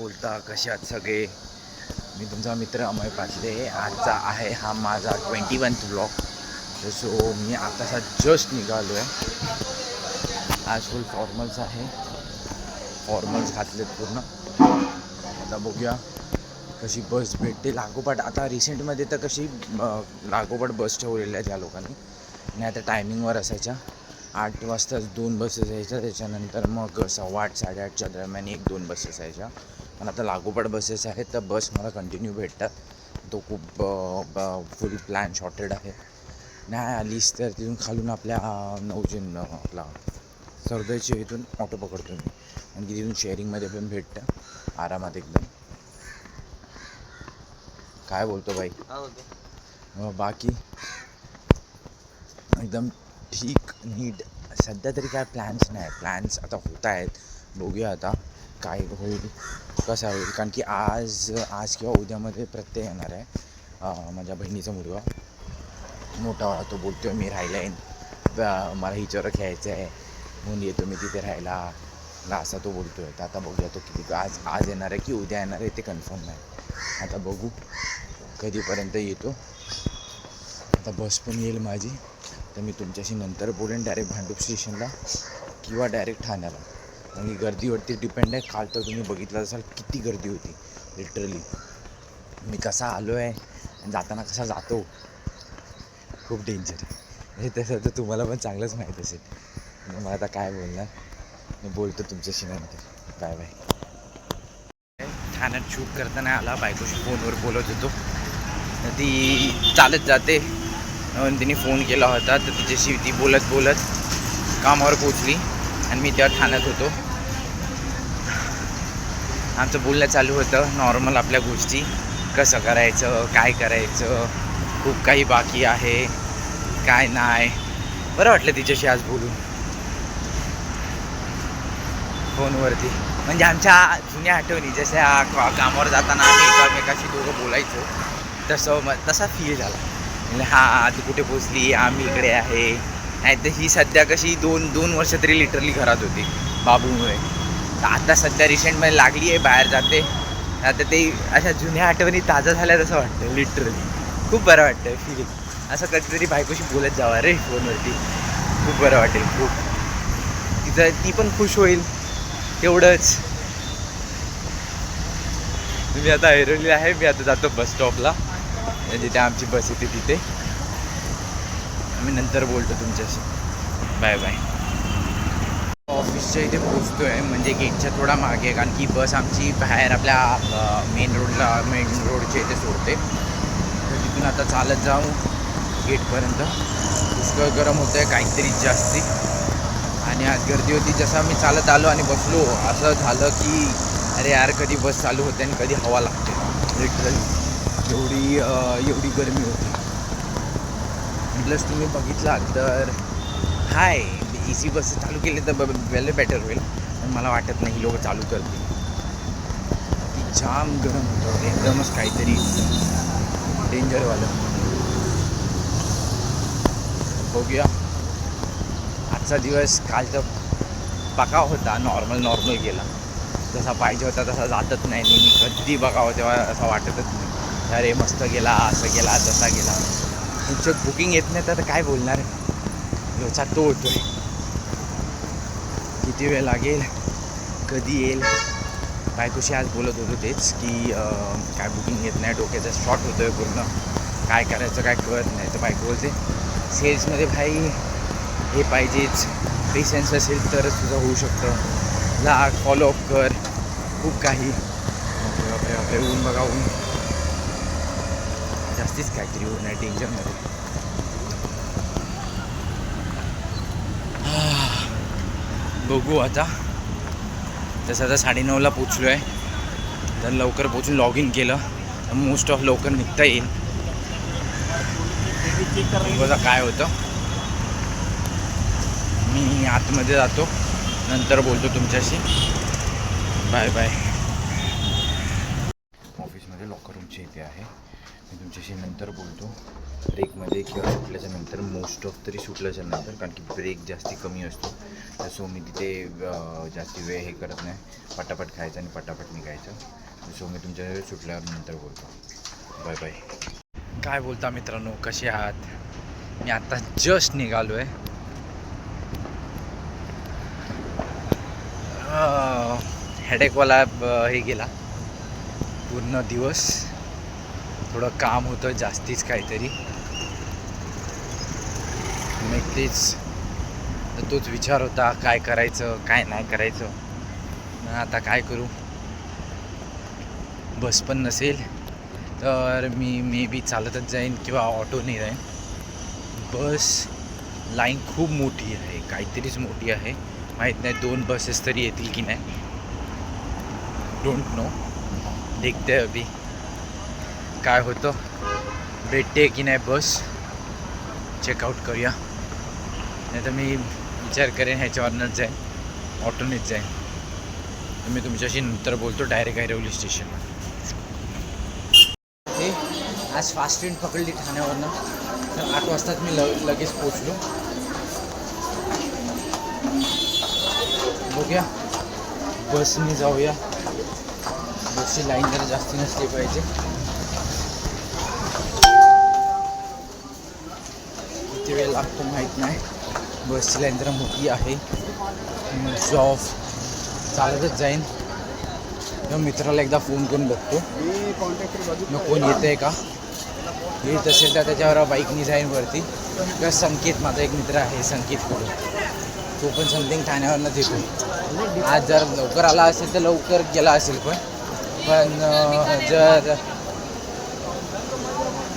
बोलता, कसे आहात सगळे? मी तुमचा मित्र अमय पाचले. आजचा आहे हा माझा 21th ब्लॉग. सो मी आताचा जस्ट निघालो आहे. आज फुल फॉर्मल्स आहे, फॉर्मल्स घातलेत पूर्ण. आता बघूया कशी बस भेटते लागोपाठ. आता रिसेंटमध्ये तर कशी लागोपाठ बस ठेवलेल्या त्या लोकांनी, आणि आता टायमिंगवर असायच्या. 8 वाजताच 2 बसेस यायच्या, त्याच्यानंतर मग 8:15 8:30च्या दरम्यान 1-2 बसेस यायच्या. पण आता लागोपाठ बसेस आहेत, तर बस मला कंटिन्यू भेटतात. तो खूप फुल प्लॅन शॉर्टेड आहे. नाही आलीस तर तिथून खालून आपल्या नवजीन आपला सरदेच्या इथून ऑटो पकडतो मी, आणखी तिथून शेअरिंगमध्ये पण भेटतं आरामात एकदम. काय बोलतो भाई? बाकी एकदम ठीक नीट. सध्या तरी काय प्लॅन्स नाही. प्लॅन्स आता होत आहेत, बघूया आता काय होईल, कसं होईल. कारण की आज किंवा उद्यामध्ये प्रत्यय येणार आहे. माझ्या बहिणीचा मुलगा मोठा वाला, तो बोलतो आहे मी राहायला येईन, मला हिच्यावर खेळायचं आहे म्हणून येतो मी तिथे राहायला, असा तो बोलतो आहे. तर आता बघूया तो किती आज येणार आहे की उद्या येणार आहे ते कन्फर्म नाही. आता बघू कधीपर्यंत येतो. आता बस पण येईल माझी, तर मी तुमच्याशी नंतर बोलेन डायरेक्ट भांडूप स्टेशनला किंवा डायरेक्ट ठाण्याला. आणि गर्दीवरती डिपेंड आहे. काल तर तुम्ही बघितलं असाल किती गर्दी होती. लिटरली मी कसा आलो आहे आणि जाताना कसा जातो, खूप डेंजर आहे. म्हणजे तसं तर तुम्हाला पण चांगलंच माहीत असेल. मला आता काय बोलणार, मी बोलतो तुमच्याशी नंतर. Bye bye. ठाण्यात शूट करताना आला, बायकोशी फोनवर बोलत होतो. ती चालत जाते, तिने फोन केला होता, तर तिच्याशी ती बोलत बोलत कामावर पोचली आणि मी तेव्हा ठाण्यात होतो. आमचं बोलणं चालू होतं नॉर्मल आपल्या गोष्टी, कसं करायचं, काय करायचं, खूप काही बाकी आहे, काय नाही. बरं वाटलं तिच्याशी आज बोलून फोनवरती. म्हणजे आमच्या जुन्या आठवणी, जशा कामावर जाताना आम्ही एकमेकाशी दोघं बोलायचो, तसा फील झाला. म्हणजे हा तू कुठे पोचली, आम्ही इकडे आहे. नाही तर ही सध्या कशी 2 वर्ष तरी लिटरली घरात होती बाबूमुळे. तर आता सध्या रिसेंटमध्ये लागली आहे, बाहेर जाते. आता ते अशा जुन्या आठवणी ताज्या झाल्या तसं वाटतं लिटरली. खूप बरं वाटतं फीलिंग. असं कधीतरी बायकोशी बोलत जावा रे फोनवरती, खूप बरं वाटेल. खूप ती पण खुश होईल, तेवढंच. मी आता ऐरोली आहे, मी आता जातो बस स्टॉपला, जिथे आमची बस येते तिथे. मी नंतर बोलतो तुमच्याशी. Bye bye. ऑफिसच्या इथे पोचतो आहे, म्हणजे गेटच्या थोडा मागे, कारण की बस आमची बाहेर आपल्या मेन रोडच्या इथे सोडते. तर तिथून आता चालत जाऊ गेटपर्यंत. पुष्कळ गरम होतं आहे काहीतरी जास्ती, आणि आज गर्दी होती. जसं मी चालत आलो आणि बसलो, असं झालं की अरे यार कधी बस चालू होते आणि कधी हवा लागते. लिटरली एवढी गरमी होती. प्लस तुम्ही बघितला तर हाय AC बस चालू केले तर वेल बेटर होईल, पण मला वाटत नाही लोक चालू करतील. की जाम गरम होतं, एकदमच काहीतरी डेंजरवालं. बघूया. आजचा दिवस कालचा बघाव होता, नॉर्मल गेला. जसा पाहिजे होता तसा जातच नाही. नेहमी कधी बघावं तेव्हा असं वाटतच नाही, अरे मस्त गेला, असं गेला, तसा गेला. तुमचं बुकिंग येत नाही तर काय बोलणार आहे. याचा तो होतो आहे, किती वेळ लागेल, कधी येईल. बायकोशी आज बोलत होतो तेच की काय बुकिंग येत नाही, डोक्याचा शॉर्ट होतो आहे पूर्ण, काय करायचं काय कळत नाही. तर बायको बोलते सेल्समध्ये भाई हे पाहिजेच, पेशन्स असेल तरच तुझं होऊ शकतं, लाग फॉलोअप कर, खूप काही. बापरे ऊन बघा, ऊन जास्तीच काहीतरी ऊन आहे डेंजरमध्ये. बघू आता. तसं आता 9:30ला पोचलो आहे, तर लवकर पोचून लॉग इन केलं तर मोस्ट ऑफ लवकर निघता येईल. बघा काय होतं. मी आतमध्ये जातो, नंतर बोलतो तुमच्याशी. Bye bye. ऑफिसमध्ये लॉकर रूमच्या इथे आहे, मी तुमच्याशी नंतर बोलतो. ब्रेकमध्ये किंवा सुटल्याच्या नंतर मोस्ट ऑफ तरी सुटल्याच्या नंतर, कारण की ब्रेक जास्ती कमी असतो. तर सो मी तिथे जास्ती वेळ हे करत नाही, पटापट खायचं आणि पटापट निघायचं. सो मी तुमच्या सुटल्यावर नंतर बोलतो. Bye bye. काय बोलता मित्रांनो, कसे आहात? मी आता जस्ट निघालो आहे. हेडेकवाला हे गेला पूर्ण दिवस. थोडं काम होतं जास्तीच काहीतरी, मग तोच विचार होता काय करायचं काय नाही करायचं. आता काय करू, बस पण नसेल तर मी मे बी चालतच जाईन किंवा ऑटोने जाईन. बस लाईन खूप मोठी आहे, काहीतरीच मोठी आहे, माहीत नाही 2 बसेस तरी येतील की नाही, डोंट नो. देखते अभी काय होतं, भेटते की नाही बस, चेकआउट करूया. नाही तर मी विचार करेन ह्याच्यावरनंच जाईन, ऑटोनेच जाईन. तर मी तुमच्याशी नंतर बोलतो डायरेक्ट ऐरोली स्टेशनला. हे आज फास्ट ट्रेन पकडली ठाण्यावरनं, तर 8 वाजताच मी लगेच पोचलो. बघूया बसने जाऊया, बसची लाईन जरा जास्ती नसली पाहिजे. किती वेळ लागतो माहीत नाही, बसची लाईन जरा मोठी आहे. जॉब चालतच जाईन. मित्राला एकदा फोन करून बघतो मग कोण येतं आहे का, येत असेल तर त्याच्यावर बाईकनी जाईन वरती. किंवा संकेत, माझा एक मित्र आहे संकेत करून, तो पण समथिंग ठाण्यावरनंच येतो. आज जर लवकर आला असेल तर लवकर गेला असेल, पण जर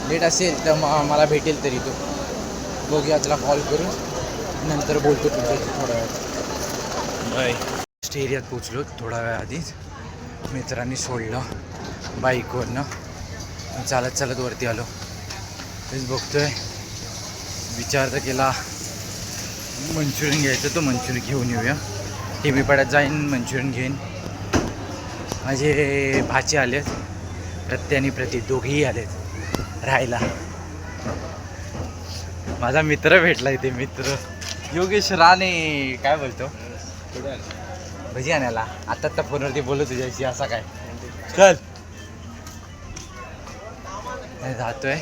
लेट असेल तर मला भेटेल तरी तो. बघूया, त्याला कॉल करून नंतर बोलतो तुमच्याशी थोड्या वेळात. बाय. एरियात पोचलो थोडा वेळ आधीच, मित्रांनी सोडलं बाईकवरनं, चालत चालत वरती आलो. तेच बघतोय, विचार तर केला मंचुरियन घ्यायचं, तो मंचुरियन घेऊन येऊया. टीव्हीपाड्यात जाईन, मंचुरियन घेईन. माझे भाचे आलेत, प्रत्यय आणि प्रती दोघेही आलेत राहायला. माझा मित्र भेटला इथे, मित्र योगेश राणे. काय बोलतो, भजी आणायला? आता फोनवरती बोलू तुझ्याशी, असा काय? चल जातोय.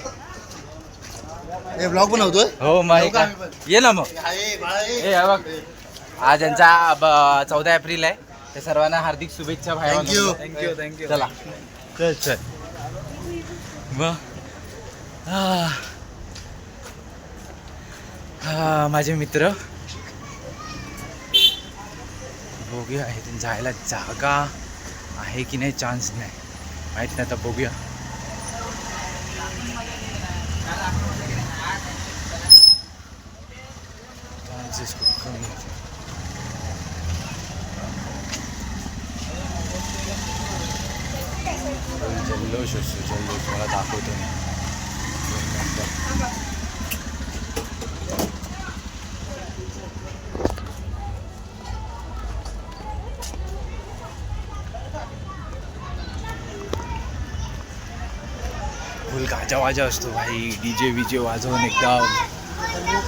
ब्लॉग बनवतोय. हो मग ये ना मग. हे बघ, आज यांचा 14 एप्रिल आहे. त्या सर्वांना हार्दिक शुभेच्छा भाई. थँक्यू. चला चल मग. माझे मित्र, बघूया इथून जायला जागा आहे की नाही, चान्स नाही माहीत नाही, आता बघूया. चान्सेस खूप कमी आहेत. जल्लोष असतो, जल्लोष मला दाखवतो मी. फुल गाजा वाजा असतो भाई, डीजे विजे वाजवून एकदम.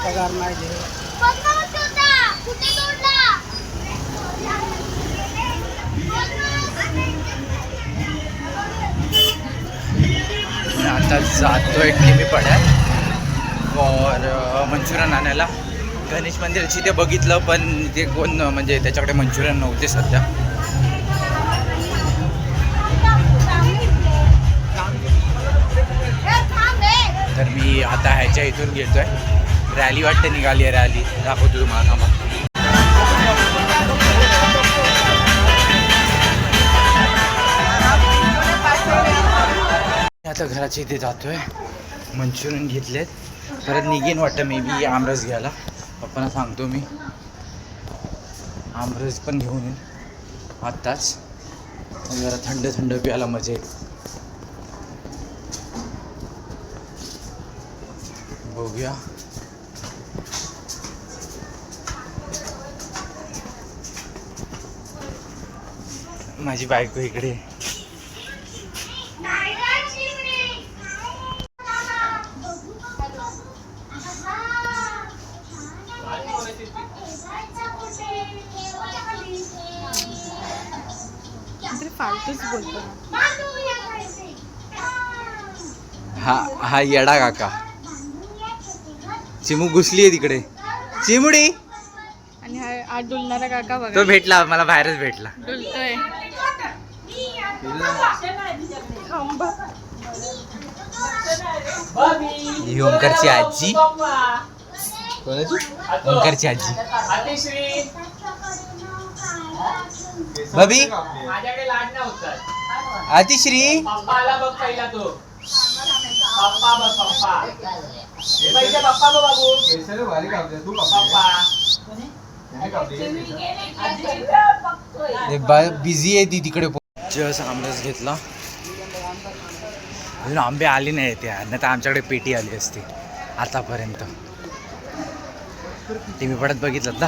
पगार नाही. आता जातोय टीव्हीपाड्यात और मंचुरियन आणायला. गणेश मंदिराची ते बघितलं, पण ते कोण म्हणजे त्याच्याकडे मंचुरियन नव्हते सध्या. तर मी आता ह्याच्या इथून घेतोय. रॅली वाटते निघाली आहे, रॅली दाखवतो तुम्हाला. थांबा. आता घराच्या इथे जातोय, मंचुरियन घेतलेत, परत निघेन वाटतं मे बी आमरस घ्यायला. पप्पांना सांगतो मी, आमरस पण घेऊन येईन आत्ताच, जरा थंड थंड प्यायला मजा येईल. बघूया. माझी बायको इकडे. फालतूच बोलतो. हा येडा काका. चिमू घुसली आहे तिकडे. चिमुडी आणि हा डुलणारा काका बघा. तो भेटला मला, बाहेरच भेटला. डुलतोय. ही ओंकारची आजी. ओंकारची आजी. बबी माझ्याकडे लाड नाही होतात. आतिश्री. पप्पा आला बघ पहिला तो. पप्पा बघ पप्पा. पहिले पप्पा बघ बाबू. पप्पा. बिझी आहे ती तिकडे. जस आंब्यास घेतला. अजून आंबे आले नाही त्या, नाही तर आमच्याकडे पेटी आली असती आतापर्यंत. टी व्ही पडत बघितलं ना.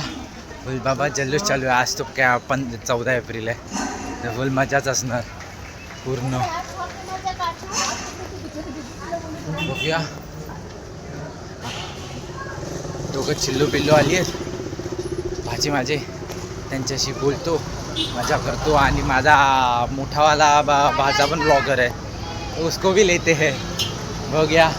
बोल बाबा जल्लोष चालू आहे. आज तो काय 14 एप्रिल आहे, तर बोल मजाच असणार पूर्ण. बघूया. दोघं चिल्लू पिल्लू आली आहेत भाजी माझे, त्यांच्याशी बोलतो, मजा करतो. आणि माझा मोठावाला भाचा पण ब्लॉगर आहे, तो उसको भी लेते हैं. बघूया.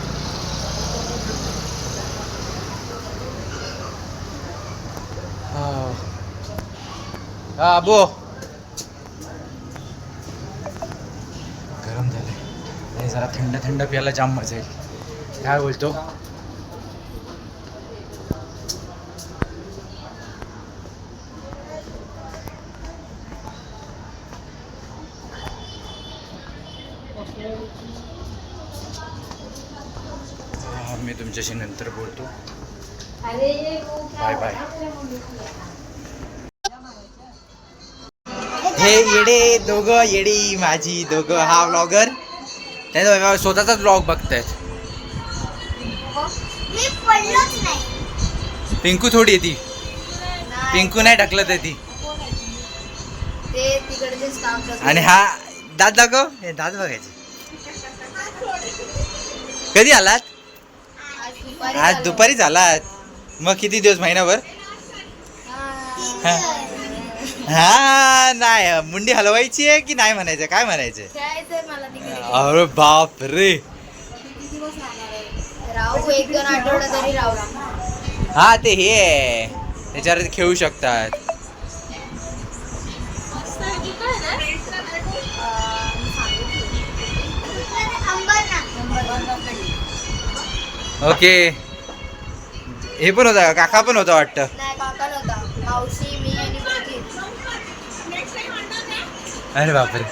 अबो गरम झालंय जरा, थंड थंड प्यायला जाम मजा येईल. काय बोलतो? मी तुमच्याशी नंतर बोलतो. Bye bye. हे येडे दोघं, येडी माझी दोघं. हा व्लॉगर त्याचा स्वतःचाच व्लॉग बघतायत. पिंकू थोडी आहे ती. पिंकू नाही ढकलत आहे ती. आणि हा दात दाखव. हे दात बघायचे. कधी आलात? आज दुपारीच आलात. मग किती दिवस? महिनाभर? हा नाही, मुंडी हलवायची आहे की नाही म्हणायचं? काय म्हणायचं? अरे बाप रे. हा ते हे आहे, त्याच्यावर खेळू शकतात. ओके. हे पण होता, काका पण होता वाटतं. अरे बापरे.